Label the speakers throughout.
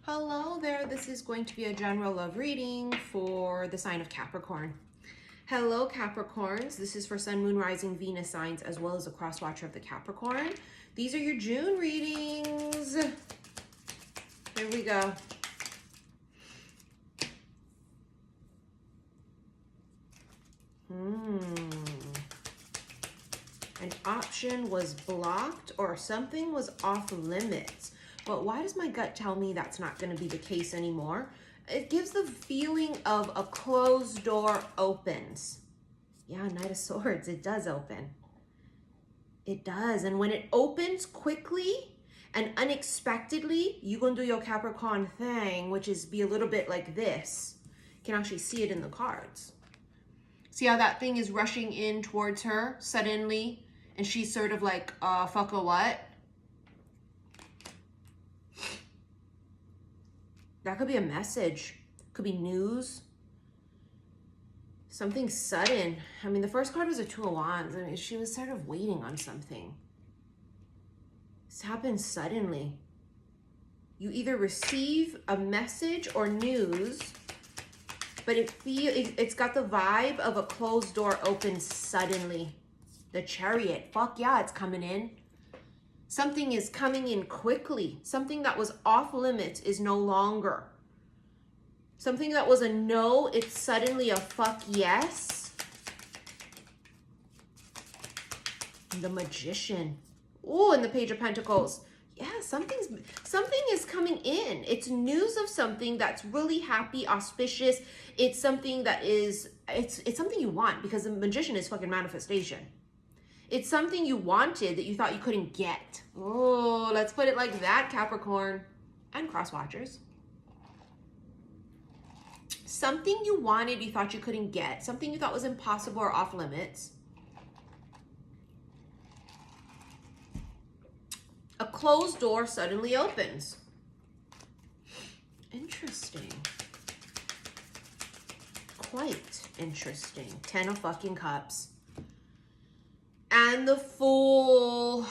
Speaker 1: Hello there, this is going to be a general love reading for the sign of Capricorn. Hello Capricorns, this is for Sun, Moon, Rising, Venus signs as well as a cross watcher of the Capricorn. These are your June readings. Here we go. An option was blocked or something was off limits. But why does my gut tell me that's not going to be the case anymore? It gives the feeling of a closed door opens. Yeah, Knight of Swords, it does open. It does. And when it opens quickly and unexpectedly, you're going to do your Capricorn thing, which is be a little bit like this. You can actually see it in the cards. See how that thing is rushing in towards her suddenly? And she's sort of like, fuck a what? That could be a message. Could be news. Something sudden. I mean, the first card was a Two of Wands. I mean, she was sort of waiting on something. This happened suddenly. You either receive a message or news, but it's got the vibe of a closed door open suddenly. The Chariot. Fuck yeah, it's coming in. Something is coming in quickly. Something that was off limits is no longer. Something that was a no, it's suddenly a fuck yes. The Magician. Oh, and the Page of Pentacles. Yeah, something is coming in. It's news of something that's really happy, auspicious. It's something that is, it's something you want, because the Magician is fucking manifestation. It's something you wanted that you thought you couldn't get. Oh, let's put it like that, Capricorn and cross watchers. Something you wanted you thought you couldn't get. Something you thought was impossible or off limits. A closed door suddenly opens. Interesting. Quite interesting. 10 of fucking cups. And the Fool.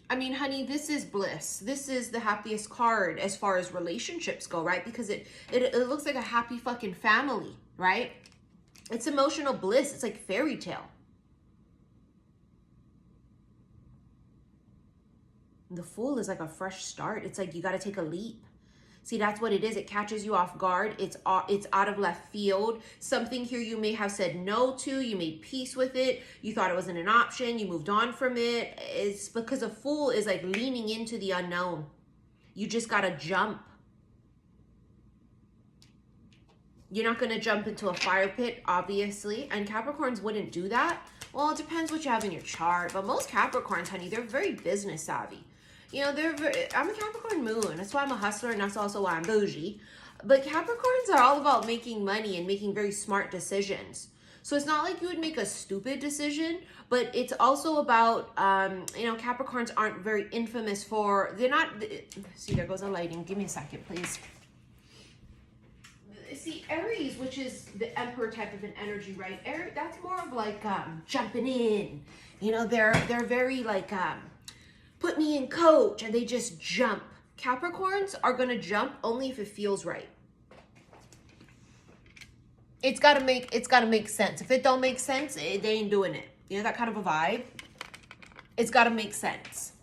Speaker 1: I mean, honey, this is bliss. This is the happiest card as far as relationships go, right? Because it looks like a happy fucking family, right? It's emotional bliss. It's like fairy tale. The Fool is like a fresh start. It's like you got to take a leap. See, that's what it is. It catches you off guard. It's out of left field. Something here you may have said no to. You made peace with it. You thought it wasn't an option. You moved on from it. It's because a Fool is like leaning into the unknown. You just got to jump. You're not going to jump into a fire pit, obviously. And Capricorns wouldn't do that. Well, it depends what you have in your chart. But most Capricorns, honey, they're very business savvy. You know, I'm a Capricorn moon. That's why I'm a hustler, and that's also why I'm bougie. But Capricorns are all about making money and making very smart decisions. So it's not like you would make a stupid decision, but it's also about, you know, Capricorns aren't very infamous for, they're not, see, there goes the lighting. Give me a second, please. See, Aries, which is the Emperor type of an energy, right? Aries, that's more of like jumping in. You know, they're very like, put me in, coach, and they just jump. Capricorns are going to jump only if it feels right. It's got to make sense. If it don't make sense, they ain't doing it. You know, that kind of a vibe. It's got to make sense.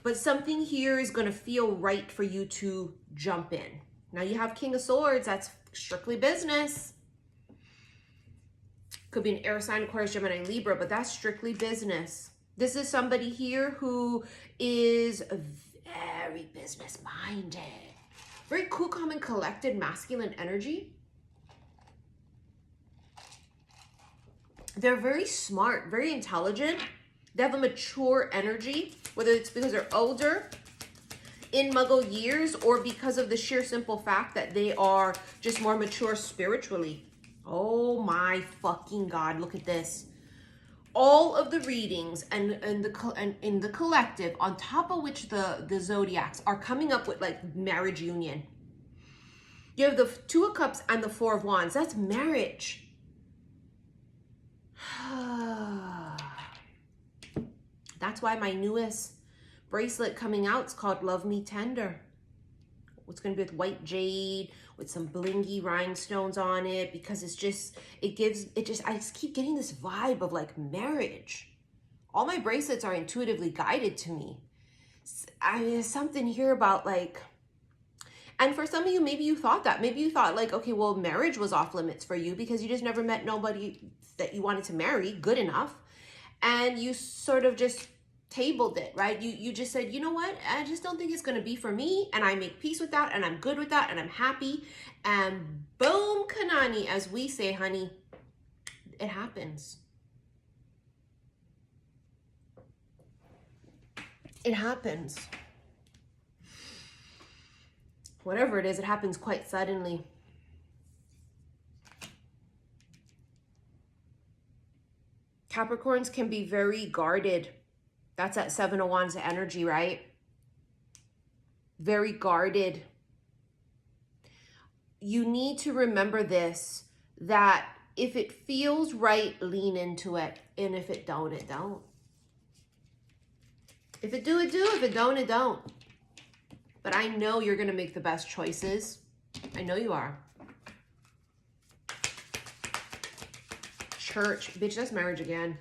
Speaker 1: But something here is going to feel right for you to jump in. Now you have King of Swords. That's strictly business. Could be an air sign, Aquarius, Gemini, Libra, but that's strictly business. This is somebody here who is very business-minded. Very cool, calm, and collected, masculine energy. They're very smart, very intelligent. They have a mature energy, whether it's because they're older, in muggle years, or because of the sheer simple fact that they are just more mature spiritually. Oh my fucking God, look at this. All of the readings and in the collective, on top of which the zodiacs are coming up with like marriage union. You have the Two of Cups and the Four of Wands. That's marriage. That's why my newest bracelet coming out is called Love Me Tender. It's going to be with white jade with some blingy rhinestones on it, because it's just, I just keep getting this vibe of like marriage. All my bracelets are intuitively guided to me. I mean, there's something here about like, and for some of you, maybe you thought that. Maybe you thought like, okay, well, marriage was off limits for you because you just never met nobody that you wanted to marry good enough. And you sort of just tabled it, right? You just said, you know what? I just don't think it's going to be for me. And I make peace with that. And I'm good with that. And I'm happy. And boom, Kanani, as we say, honey, it happens. It happens. Whatever it is, it happens quite suddenly. Capricorns can be very guarded. That's that Seven of Wands energy, right? Very guarded. You need to remember this, that if it feels right, lean into it. And if it don't, it don't. If it do, it do. If it don't, it don't. But I know you're going to make the best choices. I know you are. Church. Bitch, that's marriage again.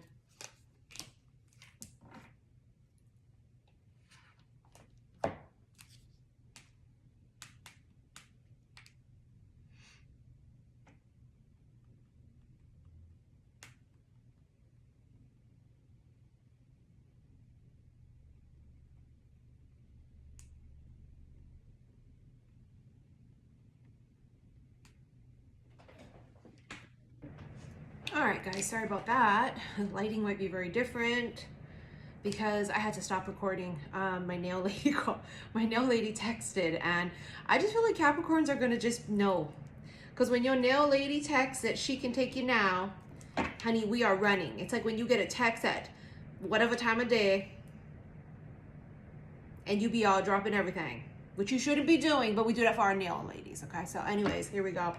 Speaker 1: All right, guys, sorry about that. Lighting might be very different because I had to stop recording. My nail lady texted, and I just feel like Capricorns are gonna just know, because when your nail lady texts that she can take you now, honey, we are running. It's like when you get a text at whatever time of day and you be all dropping everything, which you shouldn't be doing, but we do that for our nail ladies, okay? So anyways, here we go.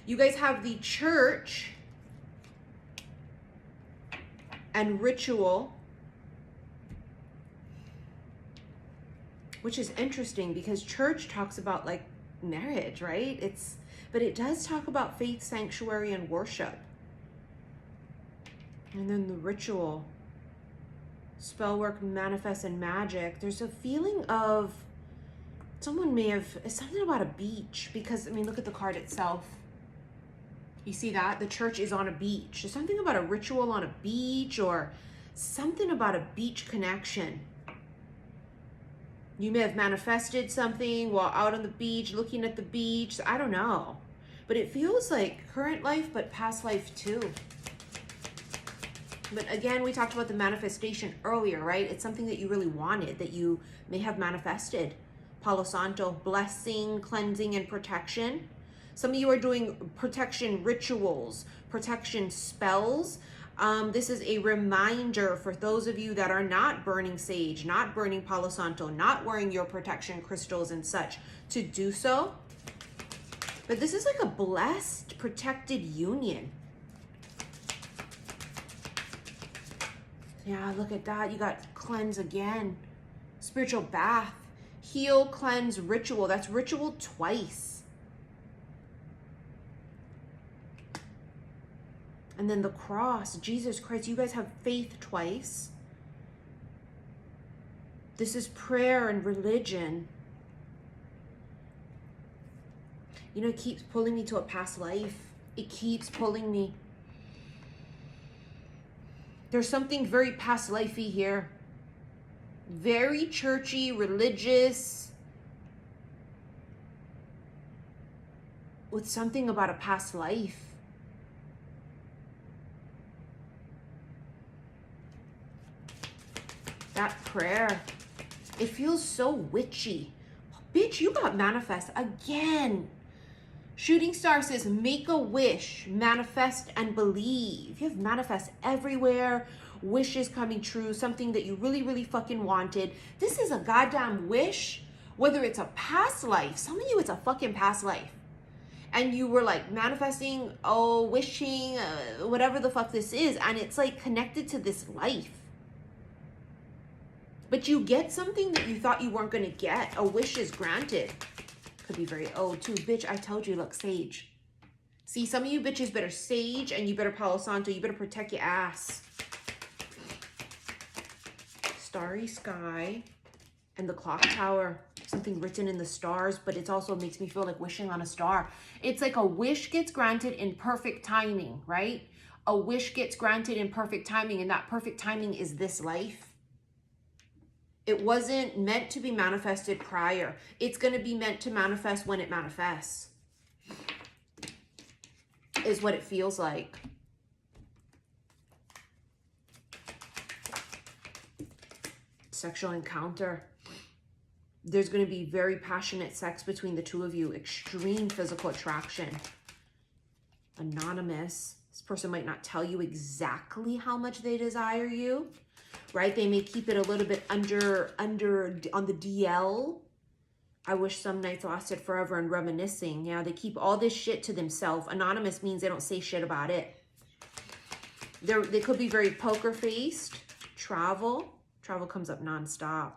Speaker 1: You guys have the Church and Ritual, which is interesting because Church talks about like marriage, right? But it does talk about faith, sanctuary, and worship. And then the Ritual, spell work, manifest, and magic. There's a feeling of someone may have, it's something about a beach, because I mean, look at the card itself. You see that? The Church is on a beach. There's something about a ritual on a beach, or something about a beach connection. You may have manifested something while out on the beach, looking at the beach. I don't know. But it feels like current life, but past life too. But again, we talked about the manifestation earlier, right? It's something that you really wanted, that you may have manifested. Palo Santo, blessing, cleansing, and protection. Some of you are doing protection rituals, protection spells. This is a reminder for those of you that are not burning sage, not burning Palo Santo, not wearing your protection crystals and such, to do so. But this is like a blessed, protected union. Yeah, look at that. You got cleanse again. Spiritual bath. Heal, cleanse, ritual. That's ritual twice. And then the cross, Jesus Christ, you guys have faith twice. This is prayer and religion. You know, it keeps pulling me to a past life. It keeps pulling me. There's something very past lifey here. Very churchy, religious. With something about a past life. That prayer, it feels so witchy. Bitch, you got manifest again. Shooting Star says, make a wish, manifest, and believe. You have manifest everywhere. Wishes coming true, something that you really, really fucking wanted. This is a goddamn wish, whether it's a past life. Some of you, it's a fucking past life. And you were like manifesting, wishing, whatever the fuck this is. And it's like connected to this life. But you get something that you thought you weren't going to get. A wish is granted. Could be very, oh, too. Bitch, I told you, look, sage. See, some of you bitches better sage and you better Palo Santo. You better protect your ass. Starry sky and the clock tower. Something written in the stars, but it also makes me feel like wishing on a star. It's like a wish gets granted in perfect timing, right? A wish gets granted in perfect timing, and that perfect timing is this life. It wasn't meant to be manifested prior. It's going to be meant to manifest when it manifests. Is what it feels like. Sexual encounter. There's going to be very passionate sex between the two of you. Extreme physical attraction. Anonymous. This person might not tell you exactly how much they desire you, right? They may keep it a little bit under on the DL. I wish some nights lasted forever and reminiscing. Yeah, they keep all this shit to themselves. Anonymous means they don't say shit about it. They could be very poker-faced. Travel. Travel comes up nonstop.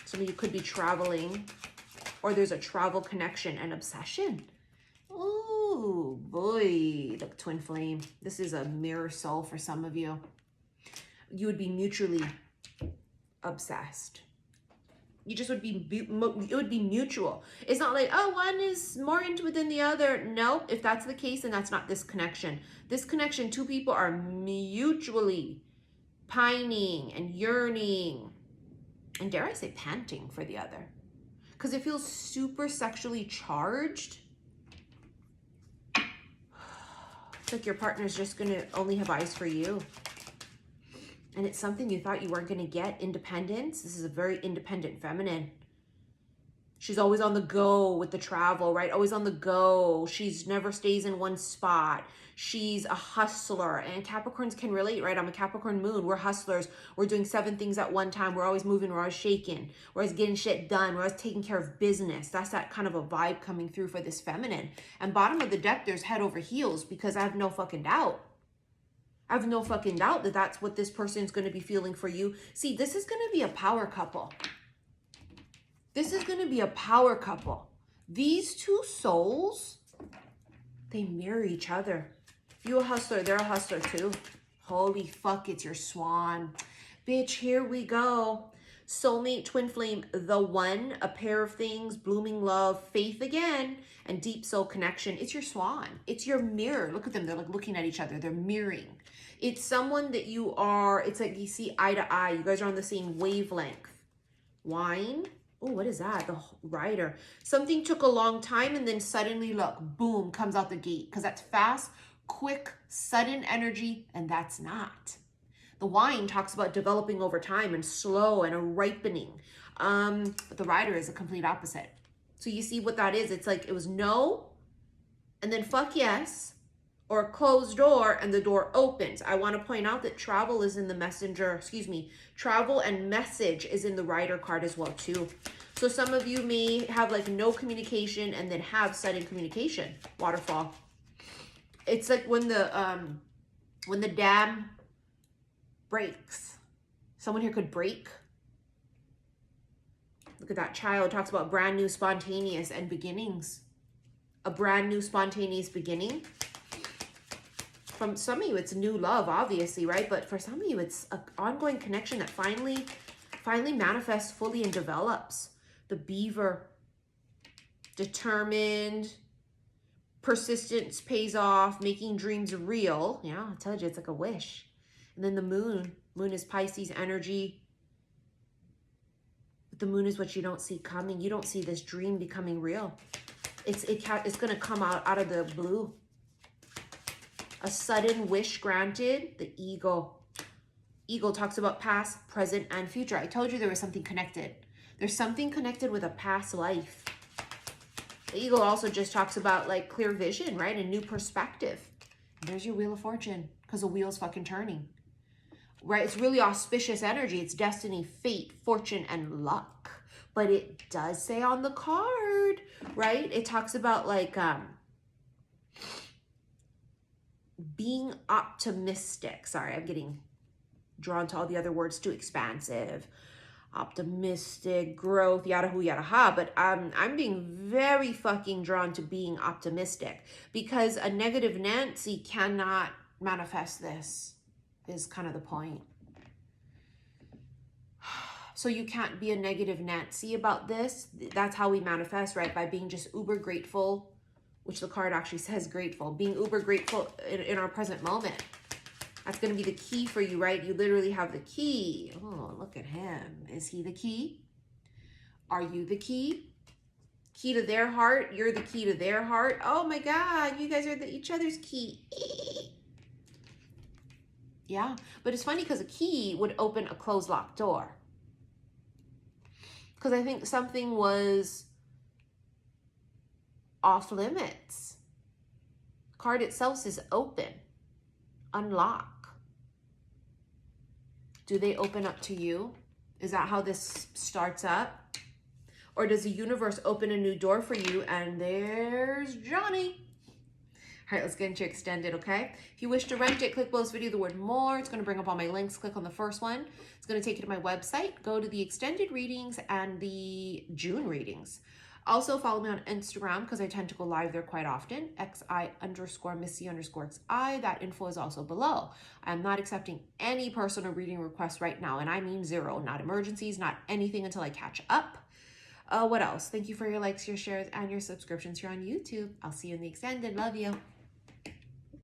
Speaker 1: Some of you could be traveling, or there's a travel connection and obsession. Oh boy, look, twin flame. This is a mirror soul for some of you. You would be mutually obsessed. You just would be, it would be mutual. It's not like, oh, one is more into it than the other. No, if that's the case, then that's not this connection. This connection, two people are mutually pining and yearning, and dare I say panting for the other, because it feels super sexually charged. It's like your partner's just gonna only have eyes for you, and it's something you thought you weren't gonna get. Independence. This is a very independent feminine. She's always on the go with the travel, right? Always on the go. She's never stays in one spot. She's a hustler, and Capricorns can relate, right? I'm a Capricorn moon. We're hustlers. We're doing 7 things at one time. We're always moving. We're always shaking. We're always getting shit done. We're always taking care of business. That's that kind of a vibe coming through for this feminine. And bottom of the deck, there's head over heels, because I have no fucking doubt. I have no fucking doubt that that's what this person's going to be feeling for you. See, this is going to be a power couple. This is going to be a power couple. These two souls, they mirror each other. You a hustler, they're a hustler too. Holy fuck, it's your swan. Bitch, here we go. Soulmate, twin flame, the one, a pair of things, blooming love, faith again, and deep soul connection. It's your swan. It's your mirror. Look at them. They're like looking at each other. They're mirroring. It's someone that you are, it's like you see eye to eye. You guys are on the same wavelength. Wine. Oh, what is that? The rider. Something took a long time, and then suddenly, look, boom, comes out the gate. Because that's fast, quick, sudden energy, and that's not. The wine talks about developing over time and slow and a ripening. But the rider is a complete opposite. So you see what that is? It's like it was no, and then fuck yes, or a closed door and the door opens. I want to point out that travel is in the messenger, travel and message is in the rider card as well too. So some of you may have like no communication and then have sudden communication. Waterfall. It's like when the dam breaks. Someone here could break. Look at that child. Talks about brand new, spontaneous, and beginnings. A brand new, spontaneous beginning. From some of you, it's new love, obviously, right? But for some of you, it's an ongoing connection that finally manifests fully and develops. The beaver. Determined. Persistence pays off. Making dreams real. Yeah, I told you, it's like a wish. And then the moon. Moon is Pisces energy. But the moon is what you don't see coming. You don't see this dream becoming real. It's going to come out of the blue. A sudden wish granted. The eagle. Eagle talks about past, present, and future. I told you there was something connected. There's something connected with a past life. The eagle also just talks about like clear vision, right? A new perspective. And there's your Wheel of Fortune, because the wheel's fucking turning. Right? It's really auspicious energy. It's destiny, fate, fortune, and luck. But it does say on the card, right? It talks about like being optimistic. Sorry, I'm getting drawn to all the other words too. Expansive, optimistic, growth, yada hoo yada ha. But I'm being very fucking drawn to being optimistic, because a negative Nancy cannot manifest this, is kind of the point. So you can't be a negative Nancy about this. That's how we manifest, right? By being just uber grateful, which the card actually says grateful. Being uber grateful in our present moment. That's going to be the key for you, right? You literally have the key. Oh, look at him. Is he the key? Are you the key? Key to their heart. You're the key to their heart. Oh my God, you guys are each other's key. Yeah, but it's funny because a key would open a closed locked door. Because I think something was off limits. Card itself says open, unlock. Do they open up to you? Is that how this starts up? Or does the universe open a new door for you and there's Johnny? All right, let's get into extended, okay? If you wish to rent it, click below this video, the word more. It's going to bring up all my links. Click on the first one. It's going to take you to my website. Go to the extended readings and the June readings. Also, follow me on Instagram because I tend to go live there quite often. xi_missy_xi. That info is also below. I'm not accepting any personal reading requests right now, and I mean zero. Not emergencies, not anything until I catch up. What else? Thank you for your likes, your shares, and your subscriptions here on YouTube. I'll see you in the extended. Love you.